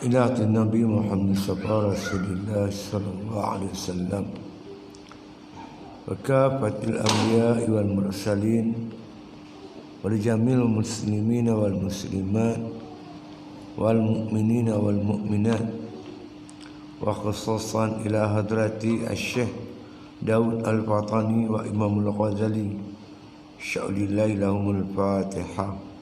إلى النبي محمد رسول الله صلى الله عليه وسلم وكافة الأنبياء والمرسلين ولجميع المسلمين والمسلمات والمؤمنين والمؤمنات وخصوصا إلى حضرة الشيخ داود الفطاني وإمام الغزالي شأن الله لهم الفاتحة.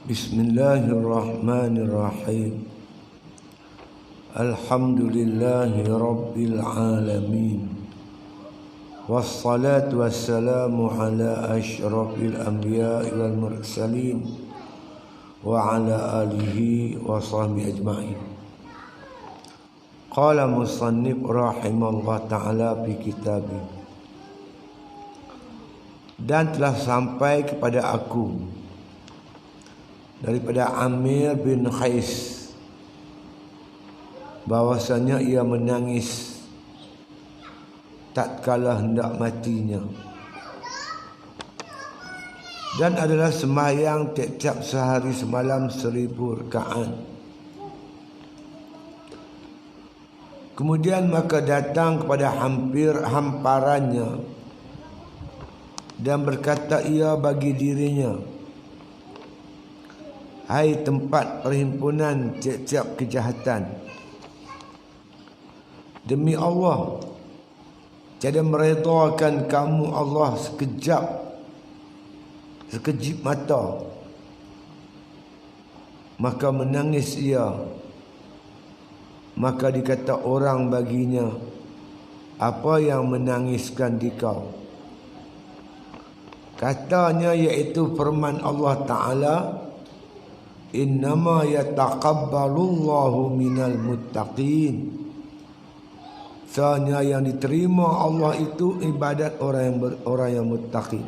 Bismillahirrahmanirrahim. Alhamdulillahi Rabbil Alamin. Wassalatu wassalamu ala ashrafil anbiya'i wal mursalin wa ala alihi wa sahbihi ajma'in. Qala musannif rahimallahu ta'ala fi kitabih. Dan telah sampai kepada aku daripada Amir bin Khais bahwasanya ia menangis tatkala hendak matinya dan adalah sembahyang tiap-tiap sehari semalam 1000 rakaat. Kemudian maka datang kepada hamparannya dan berkata ia bagi dirinya, hai tempat perhimpunan tiap-tiap kejahatan, demi Allah tiada meredakan kamu Allah sekejap mata. Maka menangis ia. Maka dikata orang baginya, apa yang menangiskan dikau? Katanya iaitu firman Allah Ta'ala, innama yataqabbalullahu minal muttaqin. Sanya yang diterima Allah itu ibadat orang yang muttaqin.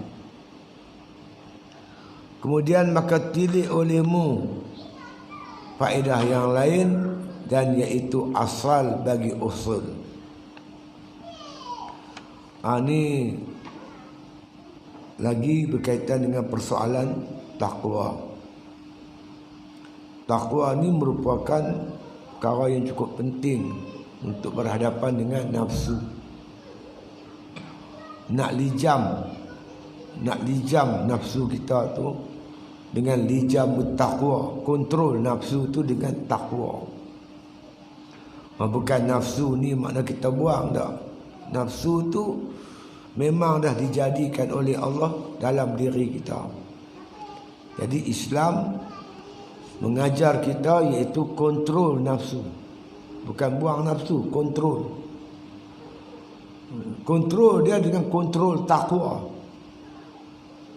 Kemudian maka pilih olehmu faedah yang lain, dan iaitu asal bagi usul. Ini lagi berkaitan dengan persoalan takwa. Takwa ni merupakan perkara yang cukup penting untuk berhadapan dengan nafsu. Nak lijam nafsu kita tu dengan lijam takwa. Kontrol nafsu tu dengan takwa. Bukan nafsu ni makna kita buang dah. Nafsu tu memang dah dijadikan oleh Allah dalam diri kita. Jadi Islam mengajar kita iaitu kontrol nafsu. Bukan buang nafsu, kontrol. Kontrol dia dengan kontrol takwa.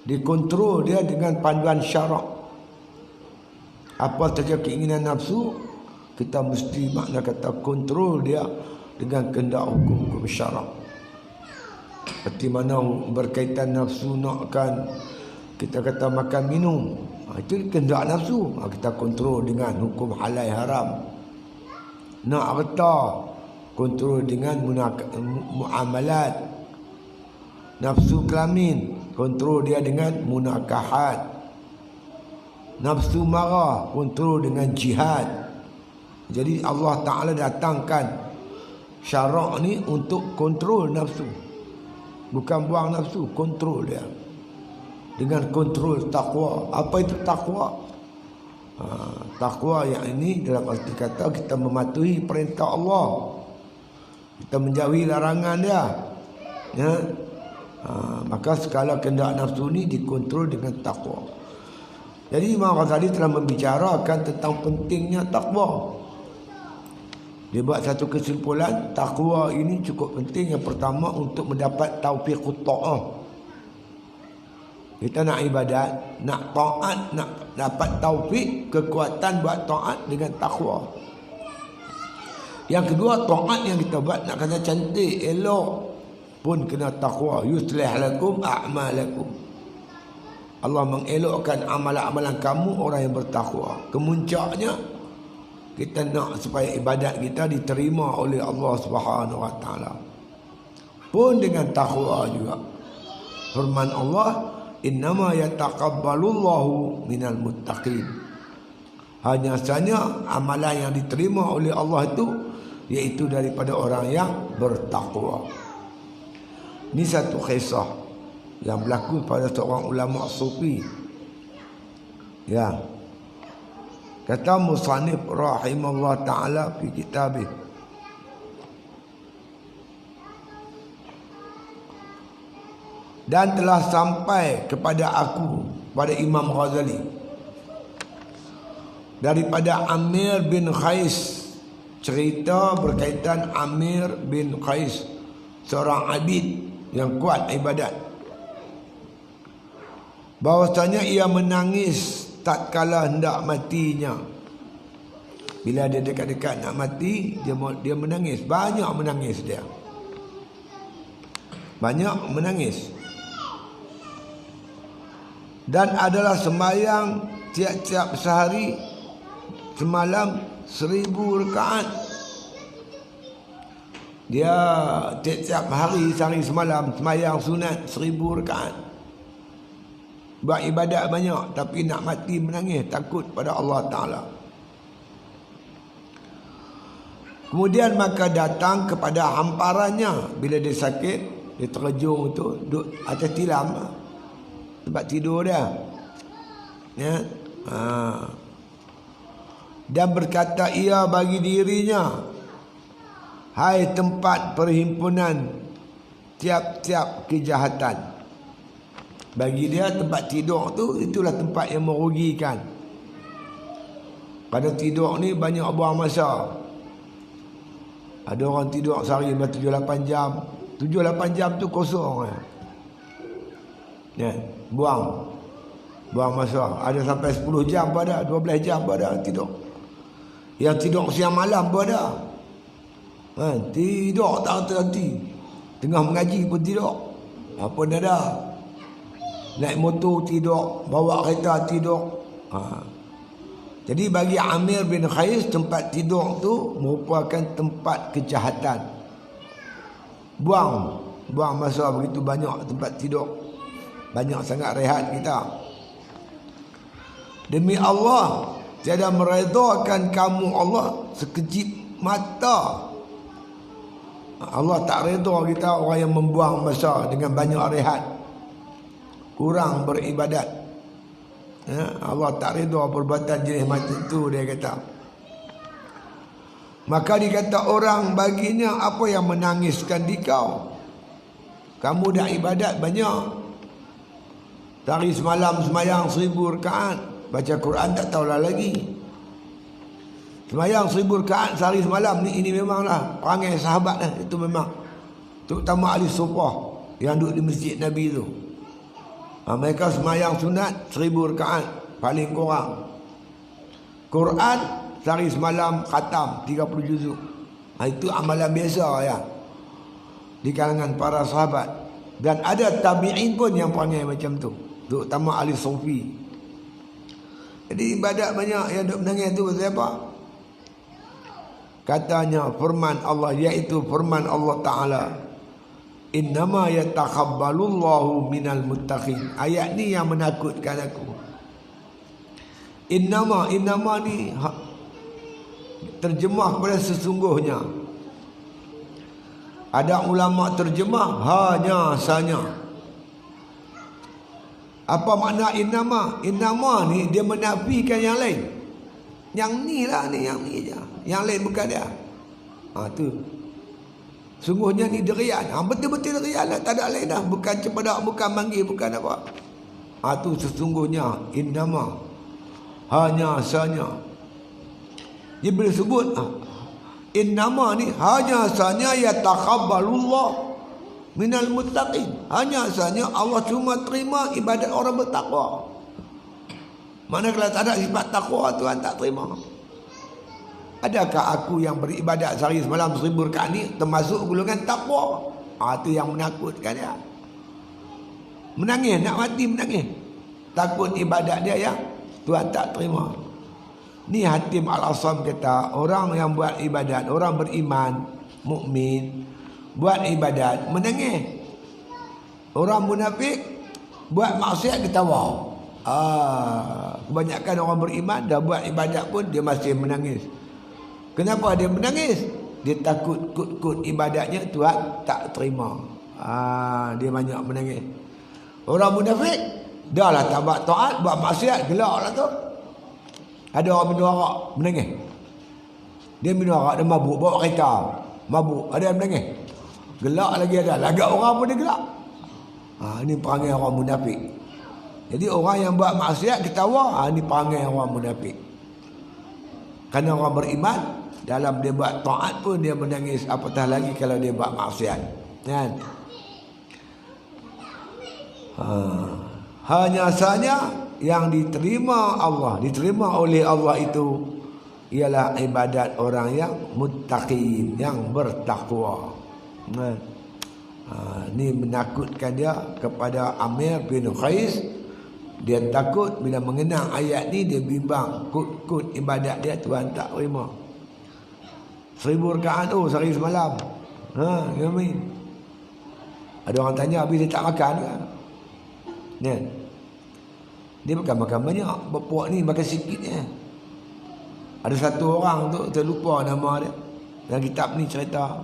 Dikontrol dia dengan panduan syarak. Apa saja keinginan nafsu, kita mesti makna kata kontrol dia dengan kehendak hukum syarak. Seperti mana berkaitan nafsu nakkan kita kata makan minum, itu kehendak nafsu, kita kontrol dengan hukum halal haram. Nak harta, kontrol dengan muamalat. Nafsu kelamin, kontrol dia dengan munakahat. Nafsu marah, kontrol dengan jihad. Jadi Allah Ta'ala datangkan syarak ni untuk kontrol nafsu. Bukan buang nafsu, kontrol dia dengan kontrol takwa. Apa itu takwa? Takwa yang ini dalam arti kata kita mematuhi perintah Allah, kita menjauhi larangan dia, ya. Maka segala kehendak nafsu ni dikontrol dengan takwa. Jadi Imam Ghazali telah membicarakan tentang pentingnya takwa. Dia buat satu kesimpulan, takwa ini cukup penting. Yang pertama untuk mendapat taufiqut ta'ah. Kita nak ibadat, nak taat, nak dapat taufik, kekuatan buat taat dengan takwa. Yang kedua, taat yang kita buat nak kena cantik, elok pun kena taqwa. Yuslih lakum a'malakum. Allah mengelokkan amalan-amalan kamu orang yang bertakwa. Kemuncaknya kita nak supaya ibadat kita diterima oleh Allah Subhanahu wa taala. Pun dengan takwa juga. Firman Allah, innama yataqabbalullahu minal muttaqin. Hanya saja amalan yang diterima oleh Allah itu iaitu daripada orang yang bertakwa. Ini satu kisah yang berlaku pada seorang ulama sufi. Ya. Kata musannif rahimahullah ta'ala fi kitabih, dan telah sampai kepada aku, pada Imam Ghazali, daripada Amir bin Qais, cerita berkaitan Amir bin Qais, seorang abid yang kuat ibadat, bahwasanya ia menangis tatkala hendak matinya. Bila dia dekat-dekat nak mati, dia menangis. Banyak menangis dia. Banyak menangis. Dan adalah sembahyang tiap-tiap sehari semalam 1000 rakaat. Dia tiap-tiap hari sehari semalam sembahyang sunat 1000 rakaat. Buat ibadat banyak, tapi nak mati menangis, takut pada Allah Ta'ala. Kemudian maka datang kepada hamparannya. Bila dia sakit, dia terjung tu, duduk atas tilam, tempat tidur dia, ya. Dan berkata ia bagi dirinya, hai tempat perhimpunan tiap-tiap kejahatan. Bagi dia tempat tidur tu itulah tempat yang merugikan. Pada tidur ni banyak buang masa. Ada orang tidur sehari 7-8 jam. 7-8 jam tu kosong. Ya, buang masa. Ada sampai 10 jam pun ada, 12 jam pun ada tidur. Yang tidur siang malam pun ada. Tidur tak henti. Tengah mengaji pun tidur. Apa dah ada. Naik motor tidur, bawa kereta tidur. Jadi bagi Amir bin Qais, tempat tidur tu merupakan tempat kejahatan. Buang masa begitu banyak tempat tidur. Banyak sangat rehat kita. Demi Allah, tiada meredakan kamu Allah sekejip mata. Allah tak reda kita orang yang membuang masa dengan banyak rehat, kurang beribadat. Ya, Allah tak reda perbuatan jenis macam tu, dia kata. Maka dikata orang baginya, apa yang menangiskan di kau? Kamu dah ibadat banyak. Hari semalam semayang 1000 rakaat. Baca Quran tak tahulah lagi. Semayang 1000 rakaat sehari semalam ni, ini memanglah perangai sahabat lah. Itu memang, terutama ahli sufah yang duduk di masjid Nabi tu. Mereka semayang sunat 1000 rakaat paling kurang. Quran sehari semalam khatam 30 juzuk. Itu amalan biasa ya di kalangan para sahabat. Dan ada tabi'in pun yang perangai macam tu, terutama ahli sufi. Jadi ibadat banyak yang duk menangis tu pasal apa? Katanya firman Allah, iaitu firman Allah Ta'ala, innama yatakabbalullahu minal muttaqin. Ayat ni yang menakutkan aku. Innama ni terjemah pada sesungguhnya. Ada ulama terjemah hanya saja. Apa makna innama? Innama ni dia menafikan yang lain. Yang ni lah ni, yang ni je. Yang lain bukan dia. Tu. Sungguhnya ni derian. Betul-betul derian lah. Tak ada lain dah. Bukan cepadak, bukan manggil, bukan apa. Tu sesungguhnya innama. Hanya saja. Dia boleh sebut innama ni hanya saja yatakabbalullah minal muttaqin. Hanya saja Allah cuma terima ibadat orang bertakwa. Mana kalau tak ada sifat takwa, Tuhan tak terima. Adakah aku yang beribadat sehari semalam 1000 rakaat ni termasuk golongan takwa? Itu yang menakutkan dia. Menangis, nak mati menangis. Takut ibadat dia yang Tuhan tak terima. Ni Hatim Al-Asam kata, orang yang buat ibadat, orang beriman, mukmin, buat ibadat, menangis. Orang munafik buat maksiat ketawa. Kebanyakan orang beriman dah buat ibadat pun dia masih menangis. Kenapa dia menangis? Dia takut kut-kut ibadatnya Tuhan tak terima. Dia banyak menangis. Orang munafik dah lah tak buat taat, buat maksiat, gelak lah tu. Ada orang minum arak menangis. Dia minum arak, dia mabuk, bawa kereta mabuk, ada yang menangis. Gelak lagi ada, lagak orang pun dia gelak. Ini perangai orang munafik. Jadi orang yang buat maksiat ketawa, ini perangai orang munafik. Kerana orang beriman, dalam dia buat taat pun dia menangis, apatah lagi kalau dia buat maksiat. Kan? Hanya saja yang diterima Allah, diterima oleh Allah itu ialah ibadat orang yang muttaqin, yang bertakwa. Ni menakutkan dia kepada Amir bin Qais. Dia takut bila mengenang ayat ni, dia bimbang kut-kut ibadat dia Tuhan tak terima. 1000 rakaat sehari semalam. Ada orang tanya, habis dia tak makan ke? Dia bukan makan banyak, berpuak ni makan sikit je. Ada satu orang tu, terlupa nama dia, dalam kitab ni cerita.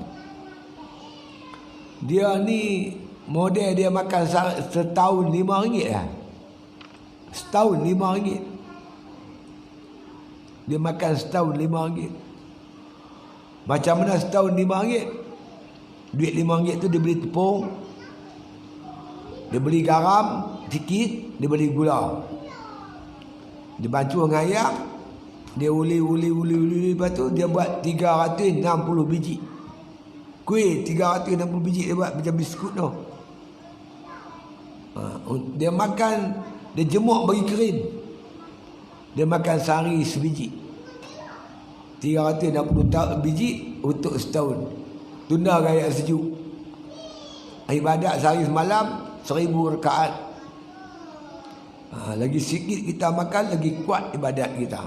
Dia ni model dia makan setahun RM5 lah. Setahun RM5. Dia makan setahun RM5. Macam mana setahun RM5? Duit RM5 tu dia beli tepung, dia beli garam sikit, dia beli gula, dia bancuh dengan air, dia uli, lepas tu dia buat 360 biji kuih. 360 biji dia buat macam biskut tu. Dia makan, dia jemuk bagi kering, dia makan sehari sebiji. 360 biji untuk setahun. Tunda gaya sejuk. Ibadat sehari semalam 1000 rakaat. Lagi sikit kita makan, lagi kuat ibadat kita.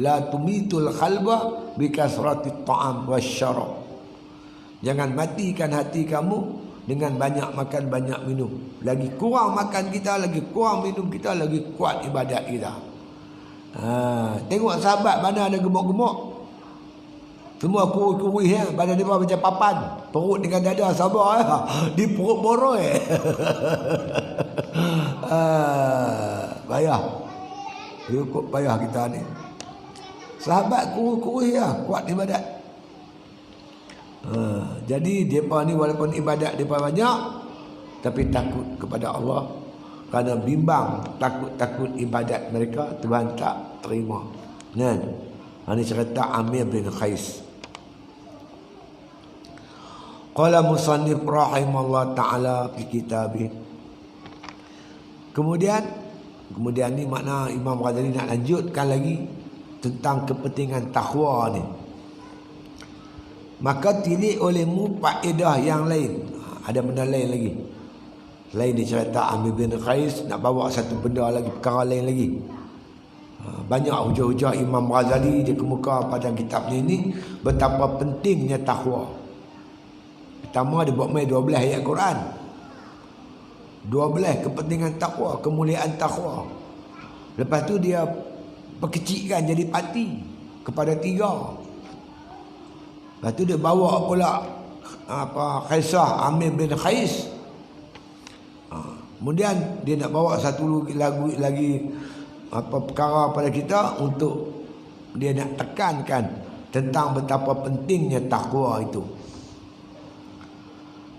La tumitul qalba bi kasrati ta'am wasyarab. Jangan matikan hati kamu dengan banyak makan, banyak minum. Lagi kurang makan kita, lagi kurang minum kita, lagi kuat ibadat kita. Tengok sahabat mana ada gemuk-gemuk, semua kurus-kurus ya, badan dia macam papan, perut dengan dada sabar ya. Di perut boroi. Payah. Cukup payah kita ni. Sahabat kurus-kurus ya, kuat ibadat. Jadi depa ni walaupun ibadat depa banyak, tapi takut kepada Allah. Kerana bimbang, takut ibadat mereka Tuhan tak terima. Ini cerita Amir bin Qais. Qala musannif rahimahullah ta'ala fi kitabih. Kemudian ni makna Imam Ghazali nak lanjutkan lagi tentang kepentingan takwa ni. Maka tilik olehmu faedah yang lain. Ada benda lain lagi. Lain dia cerita Amir bin Qais nak bawa satu benda lagi, perkara lain lagi. Banyak hujah-hujah Imam Ghazali dia kemuka pada kitabnya ini betapa pentingnya takwa. Pertama dia buat main 12 ayat Quran. 12 kepentingan takwa, kemuliaan takwa. Lepas tu dia perkecilkan jadi parti kepada 3. Lepas tu dia bawa pula kisah Amir bin Qais. Kemudian dia nak bawa satu lagi perkara pada kita untuk dia nak tekankan tentang betapa pentingnya takwa itu.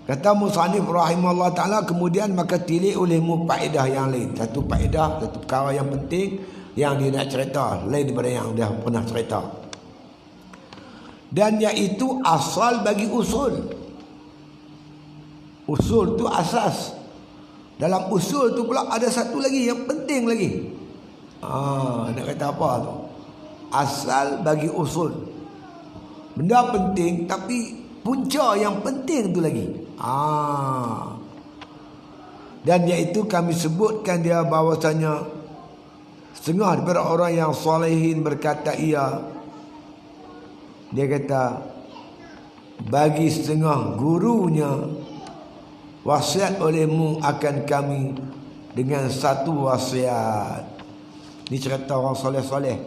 Kata musannif rahimahullah ta'ala, kemudian maka tilik olehmu faedah yang lain. Satu faedah, satu perkara yang penting yang dia nak cerita, lain daripada yang dia pernah cerita. Dan iaitu asal bagi usul. Usul tu asas. Dalam usul tu pula ada satu lagi yang penting lagi. Nak kata apa tu? asal bagi usul. Benda penting tapi punca yang penting tu lagi. Dan iaitu kami sebutkan dia bahawasanya setengah daripada orang yang solehin berkata ia. Dia kata bagi setengah gurunya wasiat olehmu akan kami dengan satu wasiat. Ini cerita orang soleh-soleh.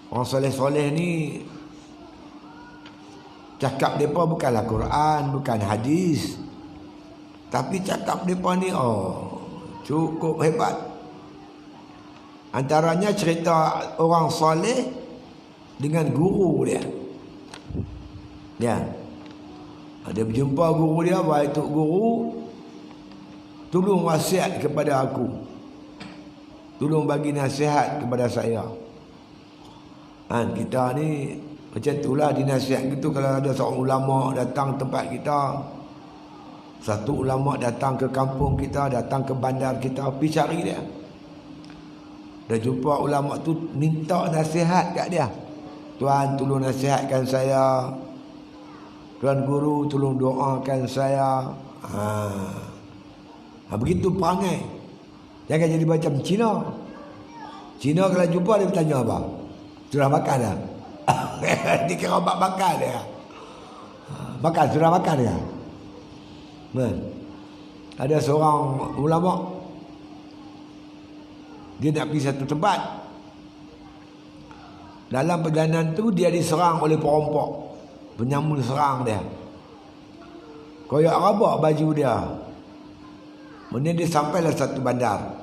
Orang soleh-soleh ni cakap mereka bukanlah Quran, bukan hadis, tapi cakap mereka ni cukup hebat. Antaranya cerita orang soleh dengan guru dia. Dia berjumpa guru dia, wahai tok guru, tolong wasiat kepada aku, tolong bagi nasihat kepada saya. Kita ni macam itulah dinasihat gitu. Kalau ada seorang ulama datang tempat kita, satu ulama datang ke kampung kita, datang ke bandar kita, pergi cari dia. Dah jumpa ulama tu, minta nasihat kat dia. Tuan tolong nasihatkan saya, Tuan guru tolong doakan saya. Begitu perangai. Jangan jadi macam Cina. Cina kalau jumpa dia bertanya apa? Sudah makan dah? Dia kira makan dia. Makan, sudah makan dia. Ada seorang ulama, dia nak pergi satu tempat. Dalam perjalanan tu dia diserang oleh perampok. Penyamun serang dia. Koyak rabak baju dia. Kemudian dia sampailah satu bandar.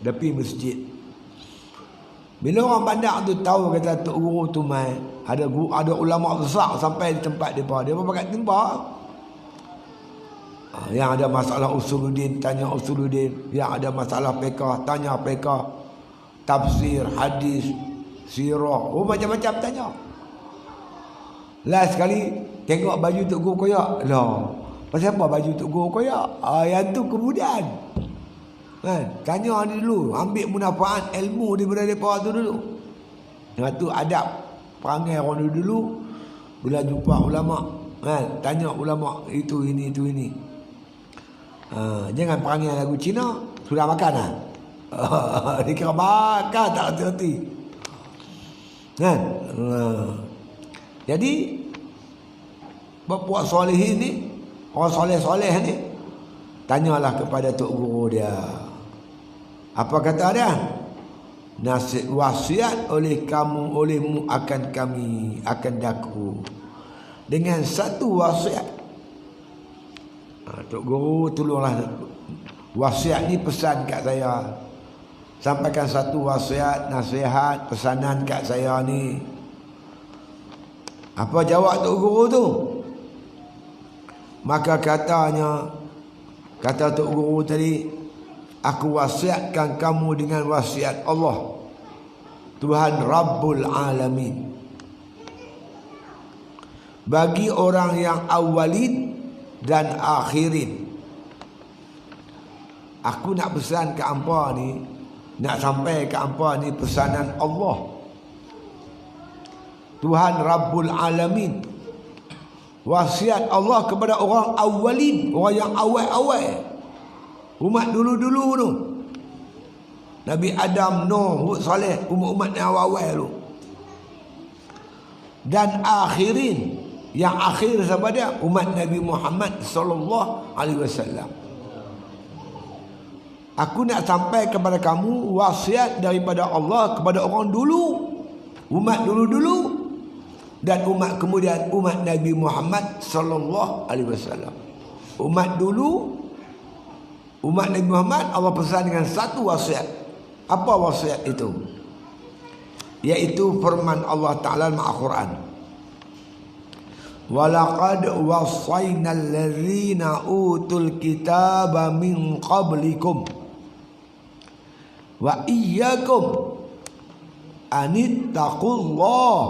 Dia pergi masjid. Bila orang bandar tu tahu kata tok guru tu mai, ada ulama besar sampai di tempat dia pun pakai timba. Yang ada masalah usuluddin tanya usuluddin, yang ada masalah fiqh tanya fiqh, tafsir, hadis, sirah, macam-macam tanya. Last sekali tengok baju tok guru koyak. Lah, pasal apa baju tok guru koyak? Yang tu kemudian. Tanya dia dulu, ambil munafaat ilmu daripada mereka tu dulu. Yang tu adab perangai orang dulu. Bila jumpa ulama, tanya ulama itu ini. Jangan perangai lagu Cina. Sudah makan dah? Dia kira makan tak hati-hati. Jadi buat solehin ni, orang soleh-soleh ni, tanyalah kepada tok guru dia. Apa kata dia? Nasihat wasiat olehmu akan kami, akan daku dengan satu wasiat. Tok guru tolonglah wasiat ni pesan kat saya. Sampaikan satu wasiat, nasihat, pesanan kat saya ni. Apa jawab tok guru tu? Maka kata tok guru tadi, aku wasiatkan kamu dengan wasiat Allah, Tuhan Rabbul Alamin. Bagi orang yang awalin dan akhirin. Aku nak pesan ke hampa ni, nak sampai ke hampa ni pesanan Allah, Tuhan Rabbul Alamin. Wasiat Allah kepada orang awalin, orang yang awal-awal, umat dulu-dulu tu. Nabi Adam, Nuh, Hud, Saleh, umat-umat yang awal-awal tu. Dan akhirin, yang akhir siapa dia? Umat Nabi Muhammad sallallahu alaihi wasallam. Aku nak sampai kepada kamu wasiat daripada Allah kepada orang dulu, umat dulu-dulu, dan umat kemudian, umat Nabi Muhammad sallallahu alaihi wasallam. Umat dulu, umat Nabi Muhammad, Allah pesan dengan satu wasiat. Apa wasiat itu? Yaitu firman Allah Ta'ala dalam Al-Quran. Walaqad wassayna allazina utul kitaba min qablikum wa iyyakum anittaqullah.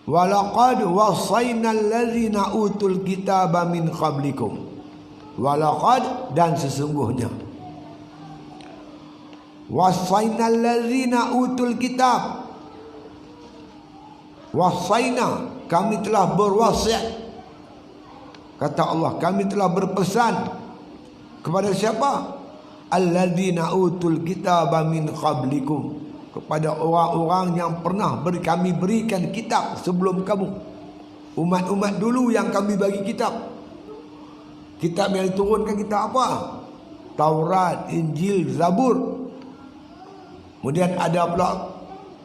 Walaqad wassayna allazina utul kitaba min qablikum. Walaqad, dan sesungguhnya Wasainal ladzina utul kitab. Wasaina, kami telah berwasiat. Kata Allah, kami telah berpesan kepada siapa? Alladzina utul kitaba min qablikum, kepada orang-orang yang pernah kami berikan kitab sebelum kamu. Umat-umat dulu yang kami bagi kitab. Kitab yang diturunkan kitab apa? Taurat, Injil, Zabur. Kemudian ada pula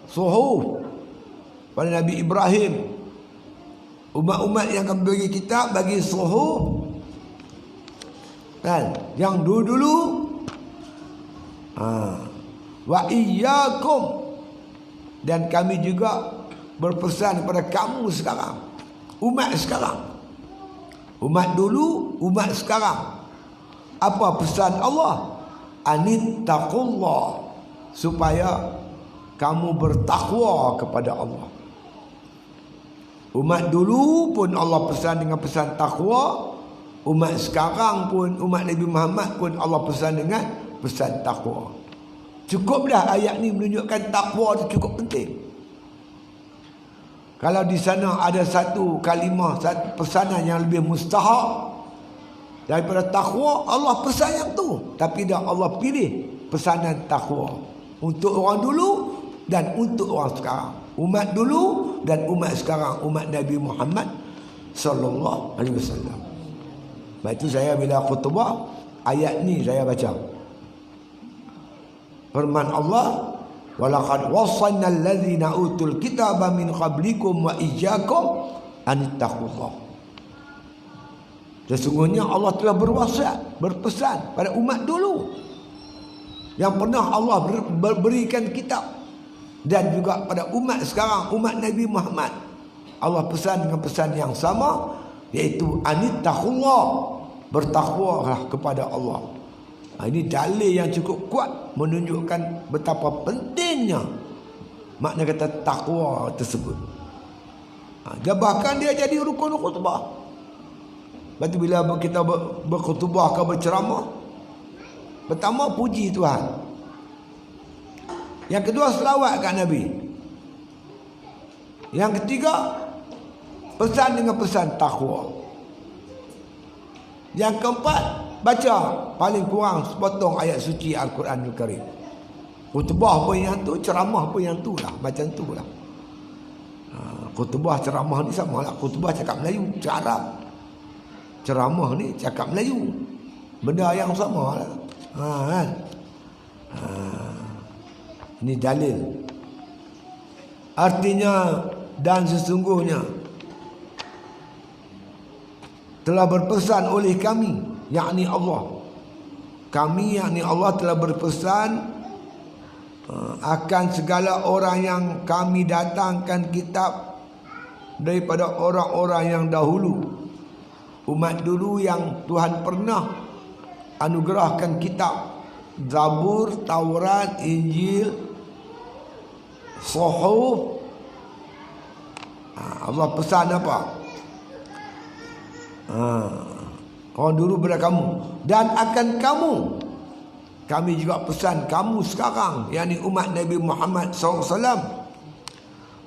Suhuf pada Nabi Ibrahim. Umat-umat yang kami bagi kitab, bagi Suhuf. Dan yang dulu-dulu wa iyyakum, dan kami juga berpesan kepada kamu sekarang, umat sekarang. Umat dulu, umat sekarang. Apa pesan Allah? Anittaqullah, supaya kamu bertakwa kepada Allah. Umat dulu pun Allah pesan dengan pesan takwa. Umat sekarang pun, umat Nabi Muhammad pun Allah pesan dengan pesan takwa. Cukup dah ayat ni menunjukkan takwa itu cukup penting. Kalau di sana ada satu kalimah, satu pesanan yang lebih mustahak daripada takwa, Allah pesan yang tu. Tapi dah Allah pilih pesanan takwa untuk orang dulu dan untuk orang sekarang. Umat dulu dan umat sekarang, umat Nabi Muhammad sallallahu alaihi wasallam. Sebab itu saya bila khutbah, ayat ni saya baca. Firman Allah, walaqad wassayna alladzina utul kitaba min qablikum wa iyyakum anittaqullah. Sesungguhnya Allah telah berwasiat, berpesan pada umat dulu yang pernah Allah berikan kitab, dan juga pada umat sekarang, umat Nabi Muhammad. Allah pesan dengan pesan yang sama, iaitu anittaqullah, bertakwalah kepada Allah. Ini dalil yang cukup kuat menunjukkan betapa pentingnya makna kata takwa tersebut. Dan bahkan dia jadi rukun khutbah. Berarti bila kita berkhutbah atau berceramah, pertama puji Tuhan, yang kedua selawat kat Nabi, yang ketiga pesan dengan pesan takwa, yang keempat baca paling kurang sepotong ayat suci Al-Quranul Karim. Khutbah pun yang tu, ceramah pun yang tu lah, macam tu lah. Khutbah ceramah ni sama lah. Khutbah cakap Melayu, cakap Arab. Ceramah ni cakap Melayu, benda yang sama lah. Kan? Ini dalil. Artinya, dan sesungguhnya telah berpesan oleh kami, yakni Allah. Kami, yakni Allah, telah berpesan akan segala orang yang kami datangkan kitab daripada orang-orang yang dahulu. Umat dulu yang Tuhan pernah anugerahkan kitab, Zabur, Taurat, Injil, Suhuf. Allah pesan apa? Orang dulu pada kamu, dan akan kamu, kami juga pesan kamu sekarang, yakni umat Nabi Muhammad SAW,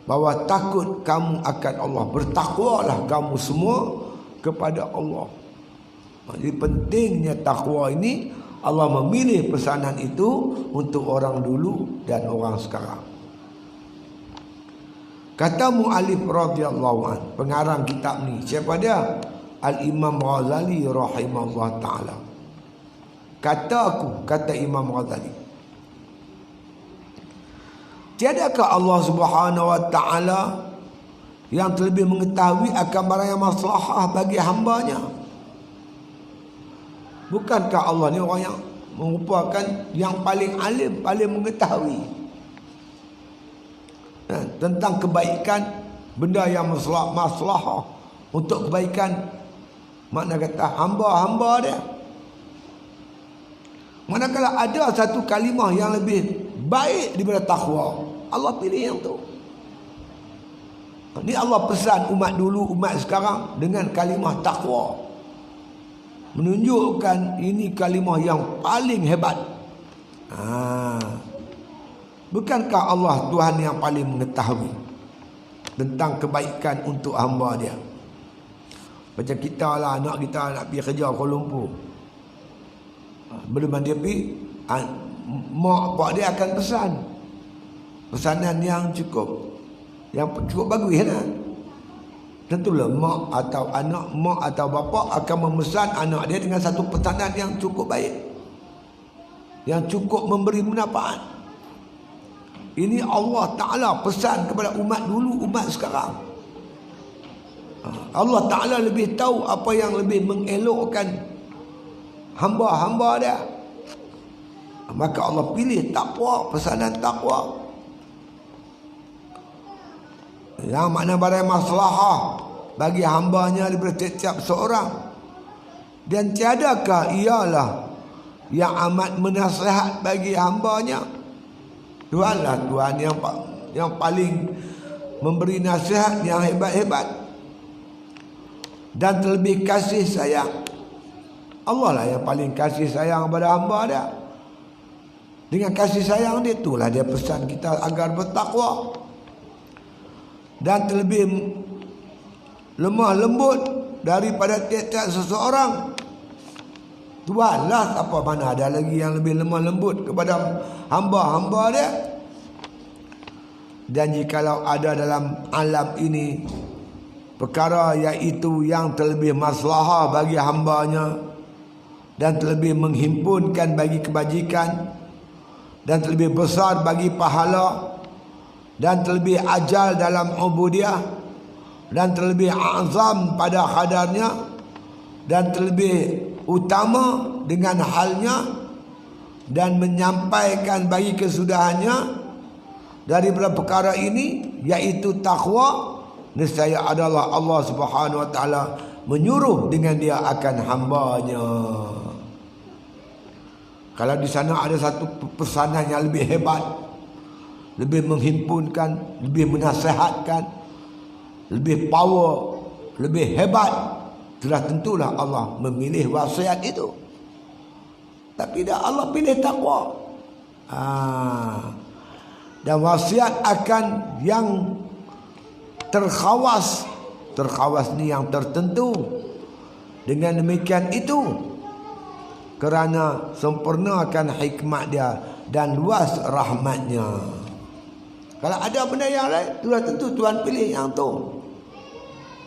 bahawa takut kamu akan Allah, bertakwalah kamu semua kepada Allah. Jadi pentingnya takwa ini, Allah memilih pesanan itu untuk orang dulu dan orang sekarang. Kata mu'alif radhiyallahu an, pengarang kitab ni, siapa dia? Al-Imam Ghazali rahimahullah ta'ala. Kata Imam Ghazali, tiadakah Allah subhanahu wa ta'ala yang terlebih mengetahui akan barang yang maslahah bagi hambanya? Bukankah Allah ni orang yang merupakan yang paling alim, paling mengetahui tentang kebaikan, benda yang maslahah untuk kebaikan, makna kata hamba-hamba dia. Manakala ada satu kalimah yang lebih baik daripada takwa, Allah pilih yang tu. Ini Allah pesan umat dulu, umat sekarang dengan kalimah takwa, menunjukkan ini kalimah yang paling hebat, Bukankah Allah Tuhan yang paling mengetahui tentang kebaikan untuk hamba dia? Macam kita lah, anak kita nak pergi kerja Kuala Lumpur, belum dia pergi, mak pak dia akan pesanan yang cukup bagus lah. Tentulah mak atau anak, mak atau bapa akan memesan anak dia dengan satu pesanan yang cukup baik, yang cukup memberi manfaat. Ini Allah Ta'ala pesan kepada umat dulu, umat sekarang. Allah Ta'ala lebih tahu apa yang lebih mengelokkan hamba-hamba dia. Maka Allah pilih takwa, pesanan takwa, yang makna barang maslahah bagi hambanya daripada setiap seorang. Dan tiadakah ialah yang amat menasihat bagi hambanya? Tuhanlah Tuhan yang paling memberi nasihat yang hebat-hebat dan terlebih kasih sayang. Allah lah yang paling kasih sayang kepada hamba dia. Dengan kasih sayang dia, itulah dia pesan kita agar bertakwa dan terlebih lemah lembut daripada tiap-tiap seseorang. Tuhanlah, apa mana ada lagi yang lebih lemah lembut kepada hamba-hamba dia. Dan jikalau ada dalam alam ini perkara iaitu yang terlebih maslahah bagi hambanya dan terlebih menghimpunkan bagi kebajikan dan terlebih besar bagi pahala dan terlebih ajal dalam ubudiah dan terlebih azam pada kadarnya dan terlebih utama dengan halnya dan menyampaikan bagi kesudahannya daripada perkara ini iaitu takwa, nescaya adalah Allah Subhanahu wa taala menyuruh dengan dia akan hambanya. Kalau di sana ada satu pesanan yang lebih hebat, lebih menghimpunkan, lebih menasihatkan, lebih power, lebih hebat, sudah tentulah Allah memilih wasiat itu. Tapi dah Allah pilih takwa. Dan wasiat akan yang terkhawas ni yang tertentu. Dengan demikian itu, kerana sempurnakan hikmat dia dan luas rahmatnya. Kalau ada benda yang lain, sudah tentu Tuhan pilih yang tu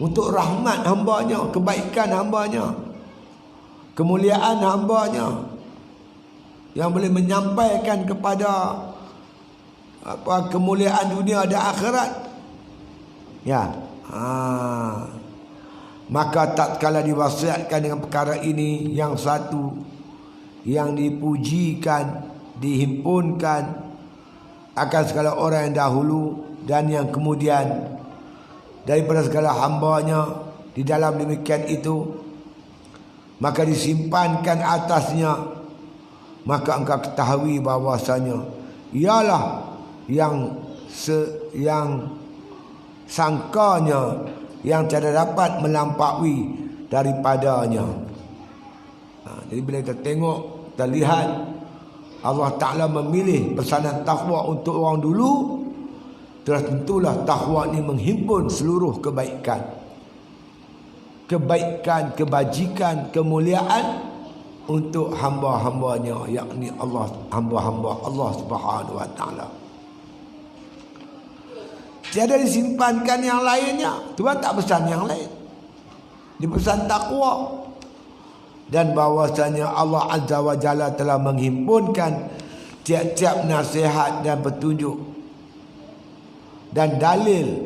untuk rahmat hambanya, kebaikan hambanya, kemuliaan hambanya, yang boleh menyampaikan kepada kemuliaan dunia dan akhirat. Ya. Maka tatkala diwasiatkan dengan perkara ini, yang satu yang dipujikan, dihimpunkan akan segala orang yang dahulu dan yang kemudian daripada segala hambanya, di dalam demikian itu maka disimpankan atasnya, maka engkau ketahui bahwasanya ialah yang sangkanya yang tiada dapat melampaui daripadanya. Jadi bila kita tengok, kita lihat Allah Ta'ala memilih pesanan takwa untuk orang dulu, telah tentulah takwa ini menghimpun seluruh kebaikan, kebajikan, kemuliaan untuk hamba-hambanya, yakni Allah, hamba-hamba Allah Subhanahu wa Ta'ala. Tiada disimpankan yang lainnya. Tuhan tak pesan yang lain, dipesan takwa. Dan bahwasanya Allah Azza wa Jalla telah menghimpunkan tiap-tiap nasihat dan petunjuk dan dalil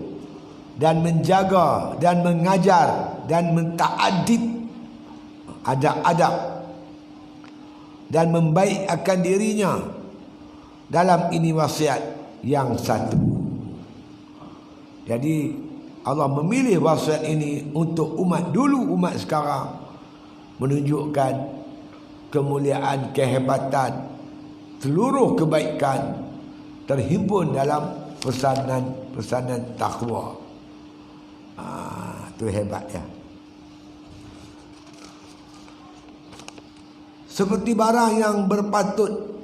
dan menjaga dan mengajar dan menta'adib adab-adab dan membaik akan dirinya dalam ini wasiat yang satu. Jadi Allah memilih wasiat ini untuk umat dulu, umat sekarang, menunjukkan kemuliaan, kehebatan, seluruh kebaikan terhimpun dalam pesanan takwa. Itu hebat ya. Seperti barang yang berpatut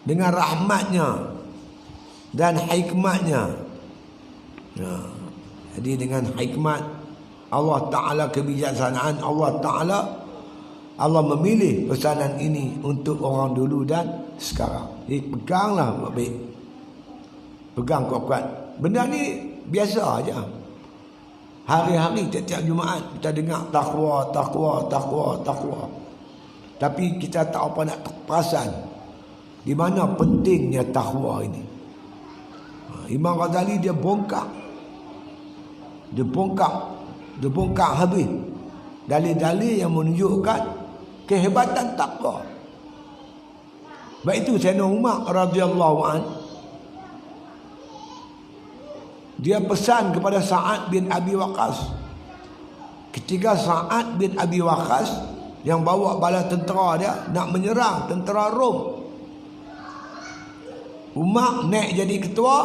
dengan rahmatnya dan hikmatnya. Jadi dengan hikmat Allah Ta'ala, kebijaksanaan Allah Ta'ala, Allah memilih pesanan ini untuk orang dulu dan sekarang. Jadi peganglah baik, pegang kuat-kuat. Benda ni biasa aja. Hari-hari tiap-tiap Jumaat kita dengar takwa, takwa, takwa, takwa. Tapi kita tak apa nak perasan di mana pentingnya takwa ini. Imam Ghazali dia bongkar habis dalil-dalil yang menunjukkan kehebatan takwa. Baik itu Sayyidina Umar radhiyallahu an, dia pesan kepada Sa'ad bin Abi Waqqas. Ketika Sa'ad bin Abi Waqqas yang bawa bala tentera dia nak menyerang tentera Rom, Umar naik jadi ketua,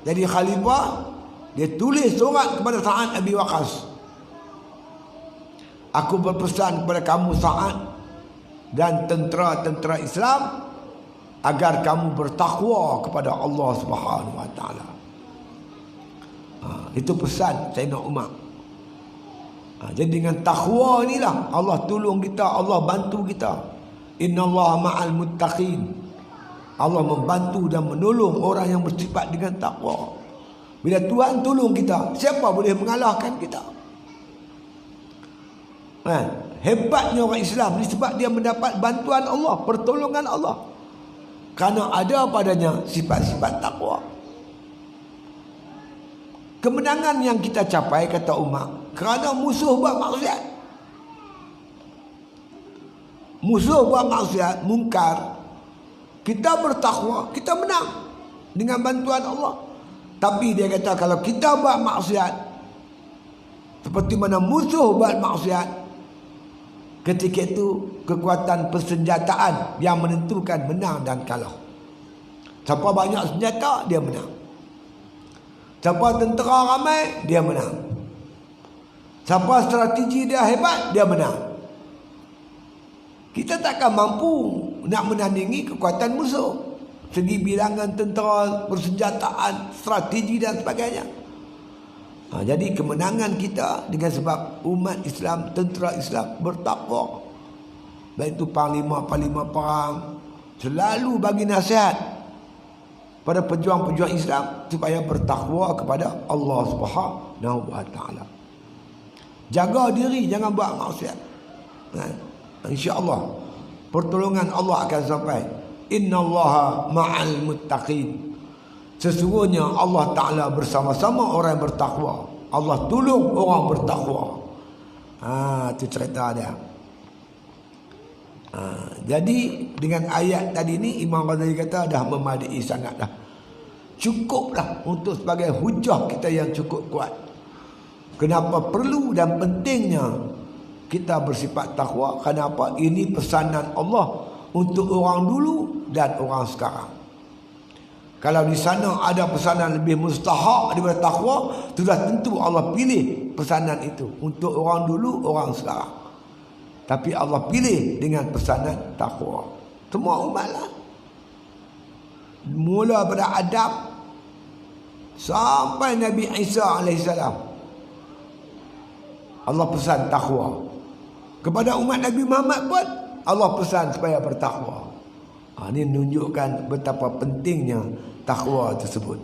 jadi khalifah. Dia tulis surat kepada Sa'ad Abi Waqqas. Aku berpesan kepada kamu Sa'ad dan tentera-tentera Islam agar kamu bertakwa kepada Allah Subhanahu wa taala. Itu pesan Sayyidina Umar. Jadi dengan takwa inilah Allah tolong kita, Allah bantu kita. Innallaha ma'al muttaqin. Allah membantu dan menolong orang yang bersifat dengan takwa. Bila Tuhan tolong kita, siapa boleh mengalahkan kita? Hebatnya orang Islam ni sebab dia mendapat bantuan Allah, pertolongan Allah, kerana ada padanya sifat-sifat takwa. Kemenangan yang kita capai, kata Umar, kerana musuh buat maksiat. Musuh buat maksiat, mungkar, kita bertakwa, kita menang dengan bantuan Allah. Tapi dia kata kalau kita buat maksiat, seperti mana musuh buat maksiat, ketika itu kekuatan persenjataan yang menentukan menang dan kalah. Siapa banyak senjata, dia menang. Siapa tentera ramai, dia menang. Siapa strategi dia hebat, dia menang. Kita takkan mampu nak menandingi kekuatan musuh, segi bilangan tentera, persenjataan, strategi dan sebagainya. Jadi kemenangan kita dengan sebab umat Islam, tentera Islam bertakwa. Baik itu panglima-panglima perang selalu bagi nasihat pada pejuang-pejuang Islam supaya bertakwa kepada Allah Subhanahu wa taala. Jaga diri, jangan buat maksiat. Insya-Allah pertolongan Allah akan sampai. Innallaha ma'al muttaqin. Sesungguhnya Allah Ta'ala bersama-sama orang yang bertakwa. Allah tolong orang bertakwa. Itu cerita dia. Jadi dengan ayat tadi ni Imam Ghazali kata dah memadai sangat dah. Cukuplah untuk sebagai hujah kita yang cukup kuat. Kenapa perlu dan pentingnya kita bersifat takwa? Kenapa? Ini pesanan Allah untuk orang dulu dan orang sekarang. Kalau di sana ada pesanan lebih mustahak daripada takwa, sudah tentu Allah pilih pesanan itu untuk orang dulu, orang sekarang. Tapi Allah pilih dengan pesanan takwa. Semua umat lah. Mula pada Adam sampai Nabi Isa AS, Allah pesan takwa. Kepada umat Nabi Muhammad pun Allah pesan supaya bertakwa. Ini menunjukkan betapa pentingnya takwa tersebut.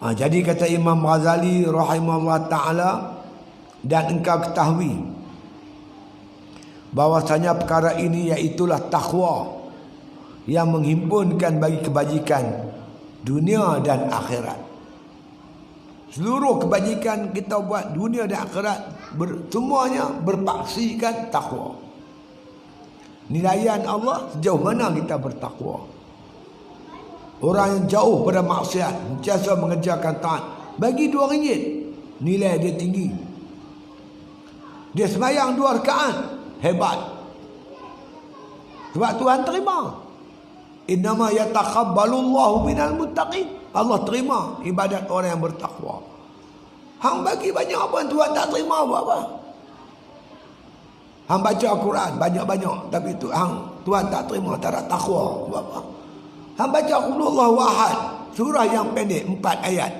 Jadi kata Imam Ghazali rahimahullah ta'ala, dan engkau ketahui bahwasanya perkara ini iaitulah takwa yang menghimpunkan bagi kebajikan dunia dan akhirat. Seluruh kebajikan kita buat dunia dan akhirat semuanya berpaksikan takwa. Nilaian Allah sejauh mana kita bertakwa. Orang yang jauh pada maksiat, sentiasa mengerjakan taat, bagi RM2, nilai dia tinggi. Dia sembahyang 2 rakaat, hebat. Sebab Tuhan terima. Innama yatakabbalullahu minal muttaqin. Allah terima ibadat orang yang bertakwa. Hang bagi banyak apa, Tuhan tak terima apa-apa. Hang baca Quran banyak-banyak tapi Tuhan tak terima, tak ada takwa. Sebab apa? Hang baca Qul huwallahu ahad, surah yang pendek 4 ayat.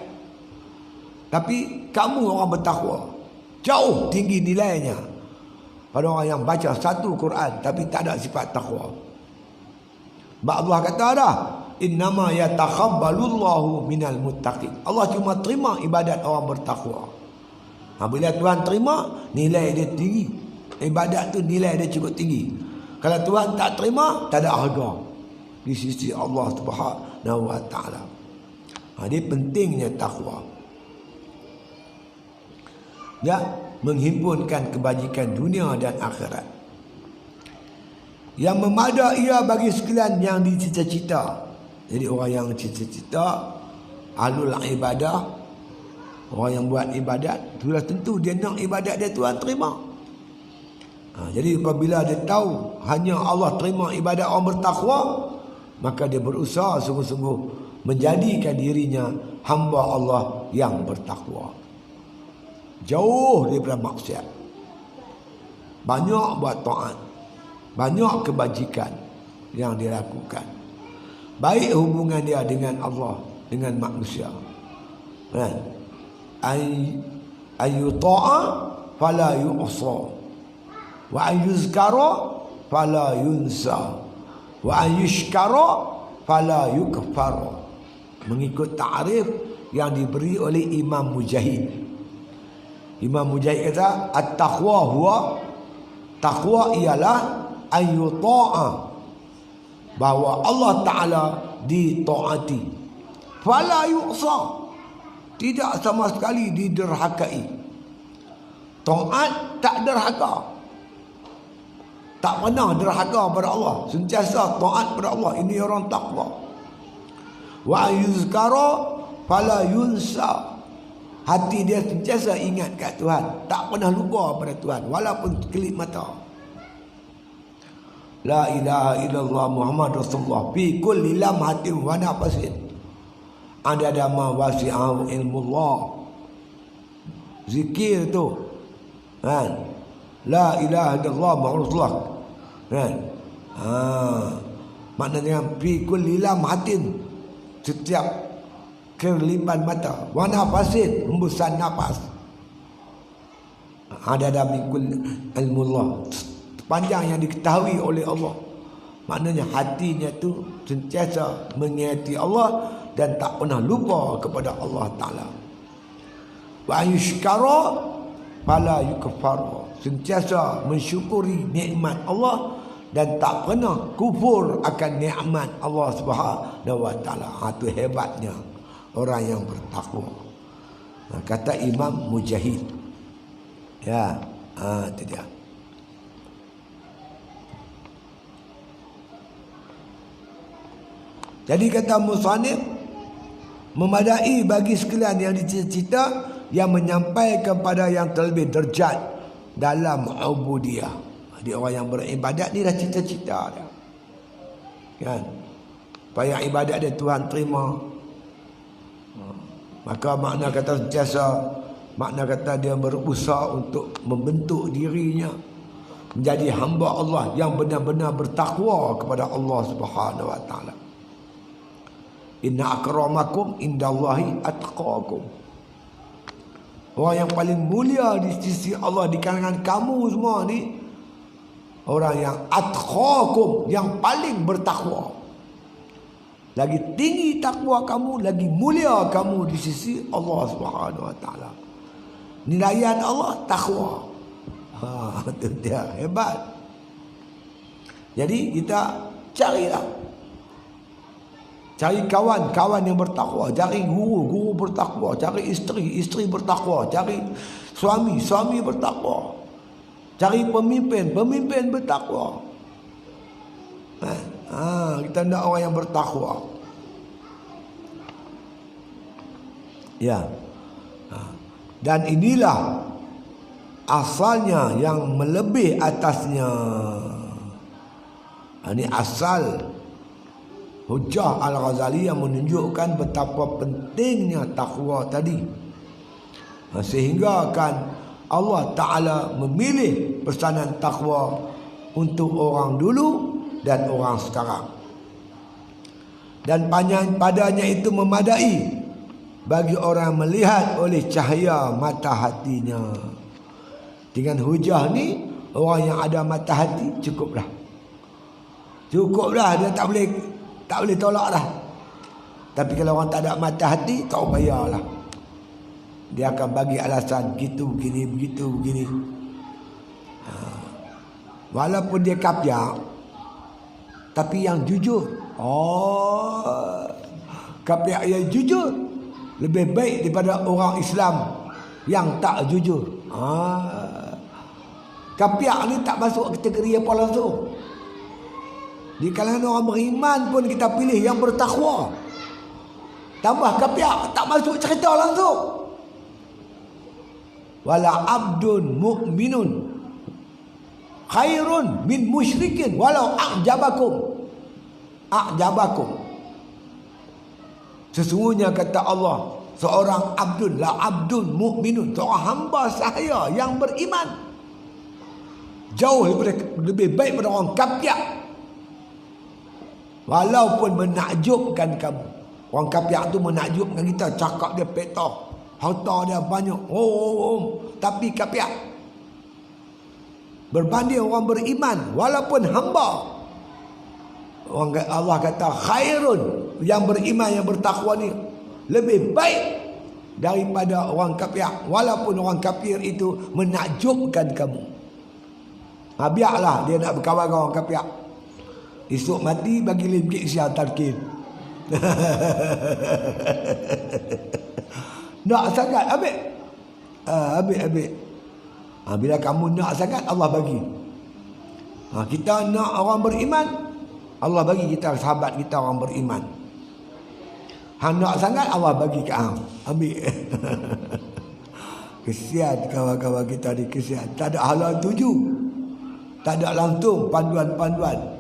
Tapi kamu orang bertakwa, jauh tinggi nilainya pada orang yang baca satu Quran tapi tak ada sifat takwa. Sebab Allah kata dah, innama yatakabbalullahu minal muttaqin. Allah cuma terima ibadat orang bertakwa. Bila Tuhan terima, nilai dia tinggi. Ibadat tu nilai dia cukup tinggi. Kalau Tuhan tak terima, tak ada harga di sisi Allah Subhanahu wa taala. Ini pentingnya takwa. Ya, menghimpunkan kebajikan dunia dan akhirat. Yang memada ia bagi sekalian yang dicita-cita. Jadi orang yang cita-cita ahlul ibadah, orang yang buat ibadat, sudah tentu dia nak ibadat dia Tuhan terima. Jadi apabila dia tahu hanya Allah terima ibadat orang bertakwa, maka dia berusaha sungguh-sungguh menjadikan dirinya hamba Allah yang bertakwa, jauh daripada maksiat, banyak buat taat, banyak kebajikan yang dilakukan, baik hubungan dia dengan Allah, dengan manusia. Ayu ta'a fala yu'sa, wa ayuzkara fala yunsa, wa ayushkara fala yukfara. Mengikut ta'rif yang diberi oleh Imam Mujahid. Imam Mujahid kata at-taqwa huwa, taqwa ialah ayu ta'a, bahawa Allah Ta'ala ditaati, fala yu'sa, tidak sama sekali diderhakai. Taat tak derhaka, tak pernah derhaka pada Allah, sentiasa taat pada Allah. Ini orang takwa. Wa yuzkara fala yunsa, hati dia sentiasa ingat kat Tuhan, tak pernah lupa pada Tuhan walaupun kelip mata. La ilaha illallah Muhammad Rasulullah fi kulli lamhatin wa nafasin adada ma wasi'ahu ilmullah. Zikir tu kan, la ilaha illallah Muhammad Rasulullah kan, maknanya fi kulli lamhatin, setiap kelipan mata, wa nafasin, hembusan nafas, adada min kulli ilmullah, panjang yang diketahui oleh Allah. Maknanya hatinya tu sentiasa mengingati Allah dan tak pernah lupa kepada Allah Ta'ala. Wa yushkara fala yukfara, sentiasa mensyukuri nikmat Allah dan tak pernah kufur akan nikmat Allah Subhanahu wa taala. Itu hebatnya orang yang bertakwa. Kata Imam Mujahid. Ya, itu dia. Jadi kata musannif, memadai bagi sekalian yang dicita-cita yang menyampaikan kepada yang terlebih derajat dalam ubudiyah. Jadi orang yang beribadat ni dah cita-cita dia, kan, supaya ibadat dia Tuhan terima. Maka makna kata sentiasa, makna kata dia berusaha untuk membentuk dirinya menjadi hamba Allah yang benar-benar bertakwa kepada Allah Subhanahu wa taala. Inna akramakum indallahi atqakum. Orang yang paling mulia di sisi Allah di kalangan kamu semua ni, orang yang atqakum, yang paling bertakwa. Lagi tinggi takwa kamu, lagi mulia kamu di sisi Allah Subhanahu wa taala. Nilaian Allah takwa. Itu dia, hebat. Jadi kita carilah, cari kawan-kawan yang bertakwa, cari guru bertakwa, cari isteri bertakwa, cari suami bertakwa, cari pemimpin bertakwa. Kita nak orang yang bertakwa. Ya. Dan inilah asalnya yang melebih atasnya. Ini asal Hujjah Al-Ghazali yang menunjukkan betapa pentingnya takwa tadi. Sehingga kan Allah Ta'ala memilih pesanan takwa untuk orang dulu dan orang sekarang. Dan padanya itu memadai bagi orang melihat oleh cahaya mata hatinya. Dengan hujah ni, orang yang ada mata hati cukuplah. Cukuplah, dia tak boleh tolak dah. Tapi kalau orang tak ada mata hati, tak payahlah. Dia akan bagi alasan gitu, begini, begitu, begini. Walaupun dia kafir, tapi yang jujur. Kafir yang jujur lebih baik daripada orang Islam yang tak jujur. Kafir ni tak masuk kategori apa langsung. Di kalangan orang beriman pun kita pilih yang bertakwa. Tambah kafir tak masuk cerita langsung. Wala abdun mu'minun khairun min musyrikin walau a'jabakum. Sesungguhnya kata Allah, seorang abdun mu'minun, seorang hamba sahaya yang beriman, jauh lebih baik daripada orang kafir. Walaupun menakjubkan kamu. Orang kafir tu menakjubkan kita, cakap dia petah, harta dia banyak. Tapi kafir. Berbanding orang beriman, walaupun hamba. Allah kata khairun, yang beriman, yang bertakwa ni lebih baik daripada orang kafir, walaupun orang kafir itu menakjubkan kamu. Biarlah dia nak berkawan dengan orang kafir. Esok mati bagi limkik siang talqin. Nak sangat ambil. Ambil. Bila kamu nak sangat, Allah bagi. Kita nak orang beriman, Allah bagi kita sahabat kita orang beriman. Nak sangat, Allah bagi ke hang. Ambil. Kesian kawan-kawan kita ni, kesian. Tak ada halang tuju. Tak ada langsung panduan-panduan.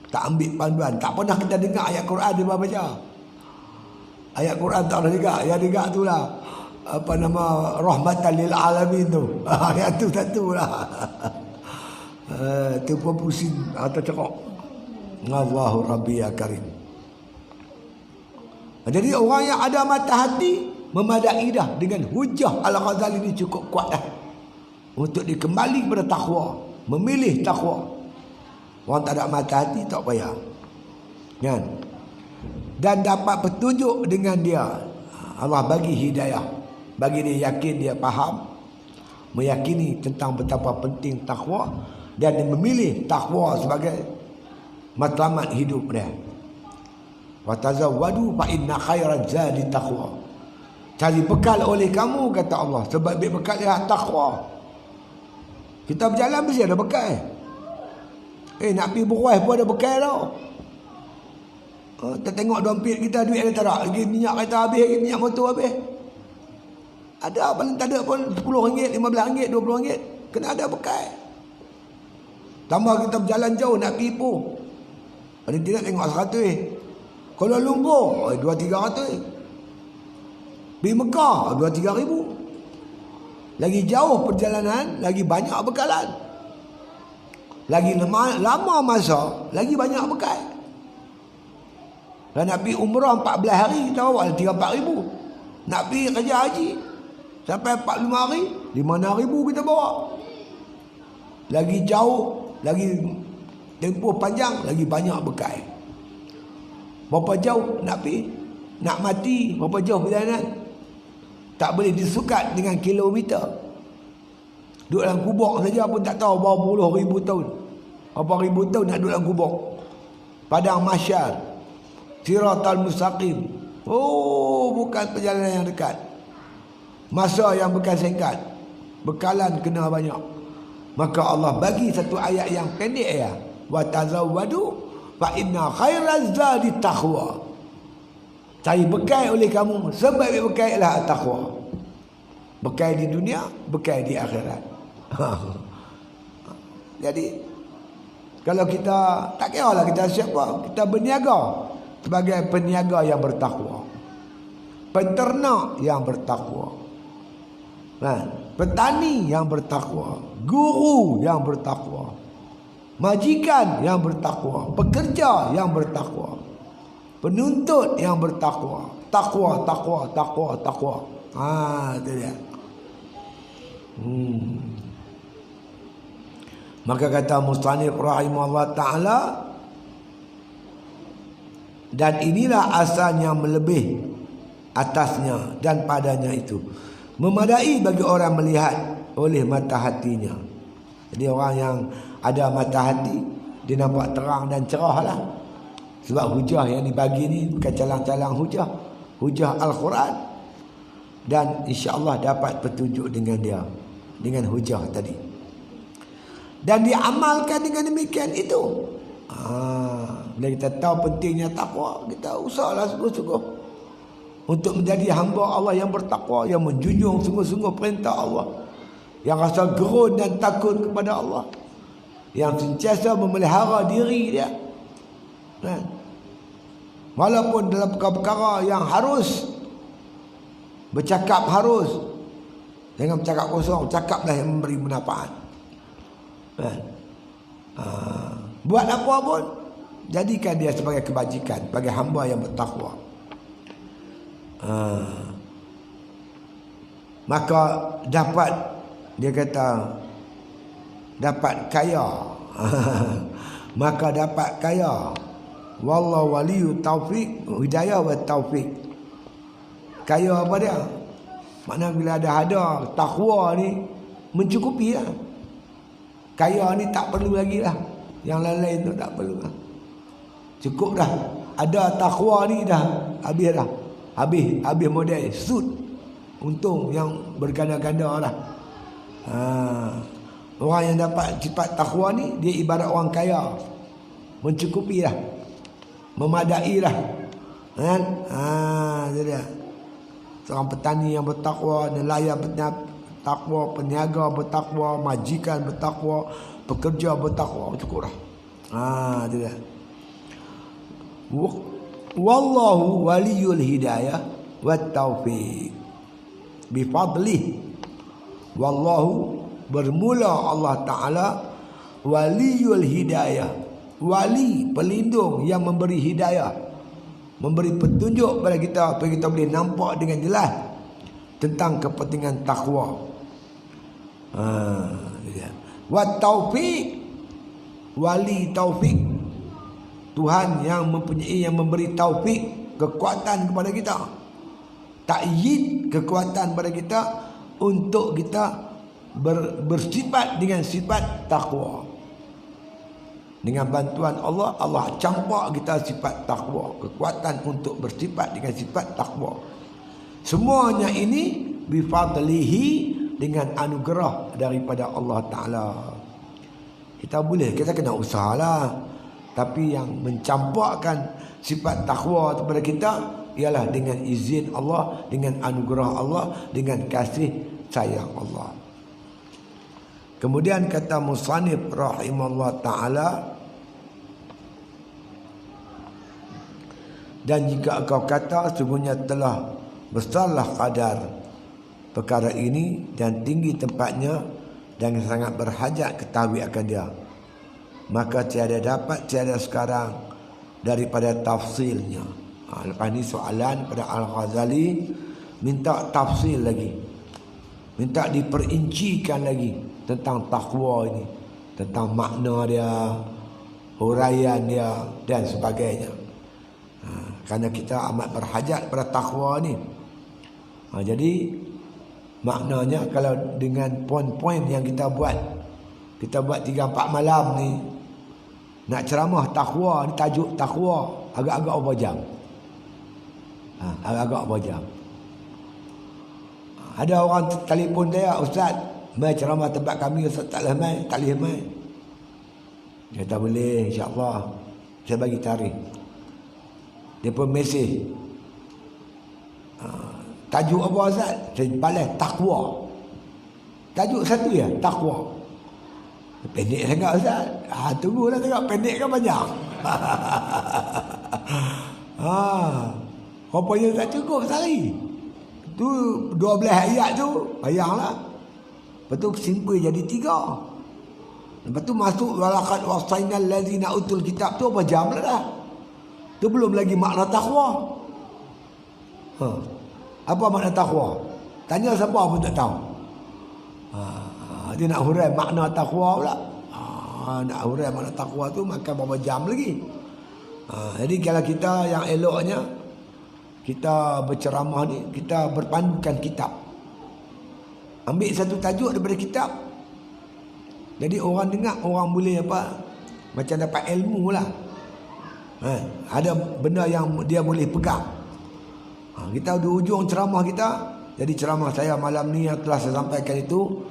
Tak ambil panduan. Tak pernah kita dengar ayat Quran dia baca. Ayat Quran tak pernah dengar. Yang dengar tu lah, apa nama, rahmatan lil alamin tu. Ayat tu satu lah. Tu pun pusing atau cakap. Allahu Rabbi ya Karim. Jadi orang yang ada mata hati memadai dah dengan hujah Al-Ghazali ni cukup kuat dah untuk dikembali kepada takwa, memilih takwa. Orang tak ada mata hati tak payah. Kan? Dan dapat petunjuk dengan dia. Allah bagi hidayah, bagi dia yakin, dia faham, meyakini tentang betapa penting takwa, dan dia memilih takwa sebagai matlamat hidup dia. Wa tazawwadu fa inna khairaz zadi taqwa. Cari bekal oleh kamu, kata Allah, sebab bekal dia takwa. Kita berjalan mesti ada bekal. Nak pergi beruah pun ada bekal tau. Kita tengok dompet kita, duit ada tak? Lagi minyak kereta habis, lagi minyak motor habis. Ada paling tak ada pun RM10, RM15, RM20. Kena ada bekal. Tambah kita berjalan jauh nak pergi Ipoh. Paling tidak tengok 100. Kuala Lumpur 200-300. Pergi Mekah 2-3 ribu. Lagi jauh perjalanan, lagi banyak bekalan. Lagi lama masa, lagi banyak bekal. Kalau nak pergi umrah 14 hari, kita bawa 3-4 ribu. Nak pergi kerja haji sampai 45 hari, 5-6 ribu kita bawa. Lagi jauh, lagi tempoh panjang, lagi banyak bekal. Berapa jauh nak pergi, nak mati, berapa jauh perjalanan, tak boleh disukat dengan kilometer. Duduk dalam kubur saja pun tak tahu berapa puluh ribu tahun, berapa ribu tahun nak duduk dalam kubur. Padang mahsyar, siratal mustaqim. Bukan perjalanan yang dekat, masa yang bukan singkat, bekalan kena banyak. Maka Allah bagi satu ayat yang pendek ya, wa tazawwadu fa inna khairaz zadi taqwa. Cari bekal oleh kamu, sebab bekal ialah takwa. Bekal di dunia, bekal di akhirat. Jadi kalau kita tak kira lah kita siapa, kita berniaga sebagai peniaga yang bertakwa, penternak yang bertakwa. petani yang bertakwa, guru yang bertakwa, majikan yang bertakwa, pekerja yang bertakwa, penuntut yang bertakwa. Takwa. Itu dia. Maka kata musannif rahimahullah ta'ala, dan inilah asalnya melebih atasnya dan padanya itu, memadai bagi orang melihat oleh mata hatinya. Jadi orang yang ada mata hati, dia nampak terang dan cerah lah. Sebab hujah yang dibagi ni bukan calang-calang hujah, hujah Al-Quran. Dan insya-Allah dapat petunjuk dengan dia, dengan hujah tadi. Dan diamalkan dengan demikian itu. Bila kita tahu pentingnya takwa, kita usahlah sungguh-sungguh untuk menjadi hamba Allah yang bertakwa, yang menjunjung sungguh-sungguh perintah Allah, yang rasa gerun dan takut kepada Allah, yang sentiasa memelihara diri dia. Walaupun dalam perkara-perkara yang harus bercakap, harus jangan bercakap kosong, cakaplah yang memberi manfaat. Buat apa pun, jadikan dia sebagai kebajikan, sebagai hamba yang bertakwa. Maka dapat, dia kata, dapat kaya. Maka dapat kaya. Wallahu waliyu taufiq, hidayah wa taufiq. Kaya apa dia? Maknanya bila ada takwa ni mencukupi lah. Kaya ni tak perlu lagi lah. Yang lain-lain tu tak perlu lah. Cukup dah. Ada takwa ni dah. Habis dah. Habis model. Sud. Untung yang berganda-ganda lah. Orang yang dapat sifat takwa ni, dia ibarat orang kaya. Mencukupi lah. Memadai lah. Kan? Itu dia. Seorang petani yang bertakwa, nelayan bertakwa, peniaga bertakwa, majikan bertakwa, pekerja bertakwa, cukup dah. Itu dia. Wallahu waliyul hidayah wat taufiq bifadlih. Wallahu, bermula Allah Ta'ala, waliyul hidayah, wali, pelindung yang memberi hidayah, memberi petunjuk kepada kita supaya kita boleh nampak dengan jelas tentang kepentingan takwa. Wat taufiq, wali taufik, Tuhan yang mempunyai, yang memberi taufik, kekuatan kepada kita, takyid, kekuatan kepada kita untuk kita bersifat dengan sifat takwa. Dengan bantuan Allah, Allah campak kita sifat takwa, kekuatan untuk bersifat dengan sifat takwa. Semuanya ini bifadlihi, dengan anugerah daripada Allah Ta'ala. Kita boleh, kita kena usahalah. Tapi yang mencampakkan sifat takwa kepada kita ialah dengan izin Allah, dengan anugerah Allah, dengan kasih sayang Allah. Kemudian kata musannif rahimahullah ta'ala, dan jika kau kata sungguhnya telah besarlah kadar perkara ini dan tinggi tempatnya dan sangat berhajat ketahui akan dia, maka tiada dapat tiada sekarang daripada tafsilnya. Lepas ni soalan pada Al-Ghazali, minta tafsil lagi, minta diperincikan lagi tentang takwa ini, tentang makna dia, huraian dia dan sebagainya. Kerana kita amat berhajat pada takwa ni. Jadi maknanya kalau dengan poin-poin yang kita buat 3-4 malam ni, nak ceramah takwa, tajuk takwa, agak-agak berapa jam? Agak-agak berapa jam? Ada orang telefon saya, Ustaz, mai ceramah tempat kami, Ustaz tak boleh mai. Dia tak boleh, insya-Allah saya bagi tarikh. Dia pun mesej, tajuk apa Ustaz? Saya balas takwa. Tajuk satu ya, takwa. Pendek sangat Ustaz. Tunggulah tengok pendek kan panjang. Rupanya tak cukup sehari. Tu 12 ayat tu, bayanglah. Lepas tu simple jadi 3. Lepas tu masuk walaqad wasainal ladzina utul kitab tu apa jam lah dah. Tu belum lagi makna takwa. Apa makna takwa? Tanya siapa pun tak tahu. Dia nak hurai makna takwa pula. Nak hurai makna takwa tu makan berapa jam lagi. Jadi kalau kita yang eloknya kita berceramah ni, kita berpandukan kitab. Ambil satu tajuk daripada kitab. Jadi orang dengar, orang boleh apa? Macam dapat ilmu lah. Ada benda yang dia boleh pegang. Kita di ujung ceramah kita. Jadi ceramah saya malam ni yang telah saya sampaikan itu,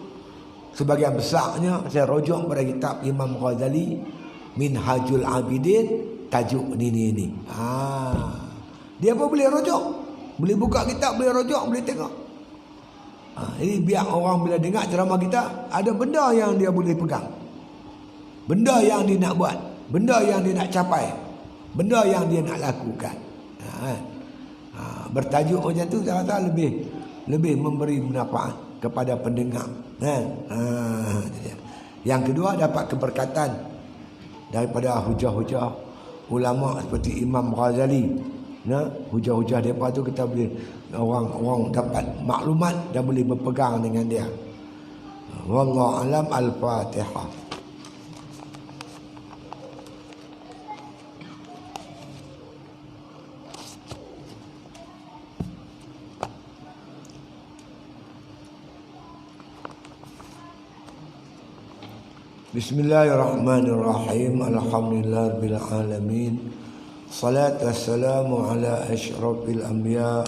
sebagian besarnya saya rujuk pada kitab Imam Ghazali, Minhajul Abidin, tajuk ni. Dia pun boleh rujuk. Boleh buka kitab, boleh rujuk, boleh tengok. Jadi biar orang bila dengar ceramah kita, ada benda yang dia boleh pegang. Benda yang dia nak buat. Benda yang dia nak capai. Benda yang dia nak lakukan. Bertajuk macam tu saya rasa lebih memberi manfaat kepada pendengar. Yang kedua, dapat keberkatan daripada hujah-hujah ulama seperti Imam Ghazali. Hujah-hujah mereka tu kita boleh, orang dapat maklumat dan boleh berpegang dengan dia. Wallahu alam. Al-Fatihah. Bismillahirrahmanirrahim. Alhamdulillahirabbil alamin. Salatu wassalamu ala asyrafil anbiya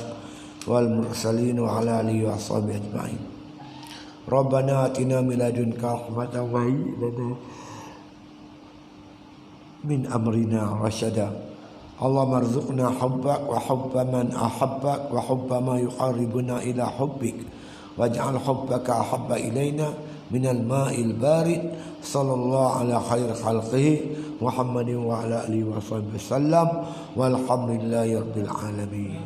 wal mursalin wa ala alihi wa sahbihi ajma'in. Rabbana atina min ladunka rahmatan wa hayyi lana min amrina rasyada. Allahumma arzuqna hubbak wa hubba man ahabbak wa hubba ma yuqarribuna ila hubbik waj'al hubbaka ahabba ilaina minal ma'il barid. Sallallahu ala khair khalqihi Muhammadin wa ala alihi wa sahbihi wasallam walhamdulillahi rabbil alamin.